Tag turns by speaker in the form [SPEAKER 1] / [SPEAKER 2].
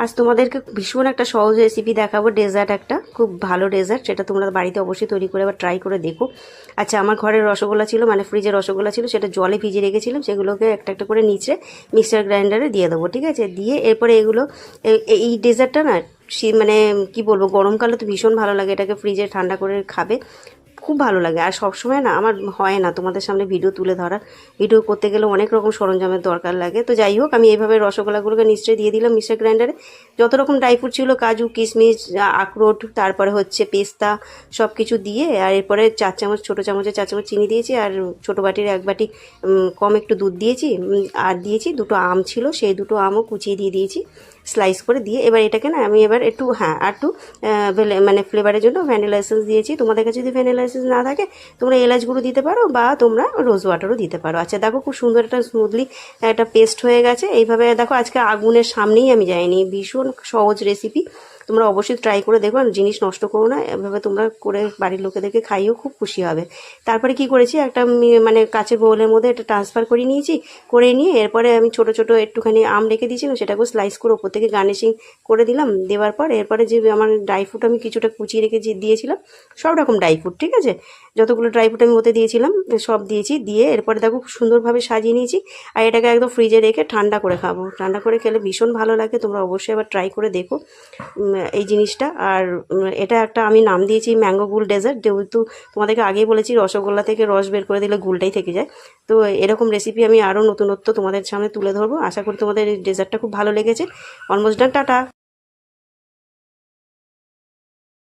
[SPEAKER 1] আজ তোমাদেরকে ভীষণ একটা সহজ রেসিপি দেখাবো, ডেজার্ট, একটা খুব ভালো ডেজার্ট, সেটা তোমরা বাড়িতে অবশ্যই তৈরি করে আবার ট্রাই করে দেখো। আচ্ছা, আমার ঘরের রসগোল্লা ছিল, মানে ফ্রিজে রসগোল্লা ছিল, সেটা জলে ভিজিয়ে রেখেছিলাম। সেগুলোকে একটা একটা করে নিচে মিক্সার গ্রাইন্ডারে দিয়ে দেবো, ঠিক আছে? দিয়ে এরপরে এগুলো এই ডেজার্টটা না মানে কি বলবো, গরমকালে তো ভীষণ ভালো লাগে, এটাকে ফ্রিজে ঠান্ডা করে খাবে, খুব ভালো লাগে। আর সবসময় না আমার হয় না তোমাদের সামনে ভিডিও তুলে ধরা, ভিডিও করতে গেলে অনেক রকম সরঞ্জামের দরকার লাগে। তো যাই হোক, আমি এইভাবে রসগোল্লাগুলোকে নিশ্চয়ই দিয়ে দিলাম মিক্সার গ্রাইন্ডারে। যত রকম ড্রাই ফ্রুট ছিল, কাজু, কিশমিশ, আখরোট, তারপরে হচ্ছে পেস্তা, সব কিছু দিয়ে, আর এরপরে 4 চামচ, ছোটো চামচে 4 চামচ চিনি দিয়েছি, আর ছোটো বাটির 1 বাটি কম একটু দুধ দিয়েছি, আর দিয়েছি 2টো আম ছিল, সেই 2টো আমও কুচিয়ে দিয়ে দিয়েছি স্লাইস করে। দিয়ে এবার এটাকে না আমি এবার একটু আর একটু মানে ফ্লেভারের জন্য ভ্যানিলা এসেন্স দিয়েছি। তোমাদের কাছে যদি ভ্যানিলা এসেন্স না থাকে, তোমরা এলাচ গুঁড়ো দিতে পারো, বা তোমরা রোজ ওয়াটারও দিতে পারো। আচ্ছা দেখো, খুব সুন্দর একটা স্মুথলি একটা পেস্ট হয়ে গেছে। এইভাবে দেখো, আজকে আগুনের সামনেই আমি যাইনি, ভীষণ সহজ রেসিপি, তোমরা অবশ্যই ট্রাই করে দেখো। জিনিস নষ্ট করো না, এভাবে তোমরা করে বাড়ির লোকেদেরকে খাইয়েও খুব খুশি হবে। তারপরে কি করেছি, একটা মানে কাঁচের বোলের মধ্যে এটা ট্রান্সফার করে নিয়েছি, করে নিয়ে এরপরে আমি ছোট ছোট একটুখানি আম রেখে দিয়েছিলাম, সেটাকেও স্লাইস করে ওপর থেকে গার্নিশিং করে দিলাম। দেওয়ার পর এরপরে যে আমার ড্রাই ফ্রুট আমি কিছুটা কুচিয়ে রেখে দিয়েছিলাম, সব রকম ড্রাই ফ্রুট, ঠিক আছে, যতগুলো ড্রাই ফ্রুট আমি ওতে দিয়েছিলাম সব দিয়েছি। দিয়ে এরপরে দেখো খুব সুন্দরভাবে সাজিয়ে নিয়েছি, আর এটাকে একদম ফ্রিজে রেখে ঠান্ডা করে খাবো। ঠান্ডা করে খেলে ভীষণ ভালো লাগে, তোমরা অবশ্যই আবার ট্রাই করে দেখো এই জিনিসটা। আর এটা একটা আমি নাম দিয়েছি ম্যাঙ্গো গুল ডেজার্ট, যেহেতু তোমাদেরকে আগেই বলেছি রসগোল্লা থেকে রস বের করে দিলে গুলটাই থেকে যায়। তো এরকম রেসিপি আমি আরও নতুনত্ব তোমাদের সামনে তুলে ধরবো। আশা করি তোমাদের এই ডেজার্টটা খুব ভালো লেগেছে। Almost done, tata.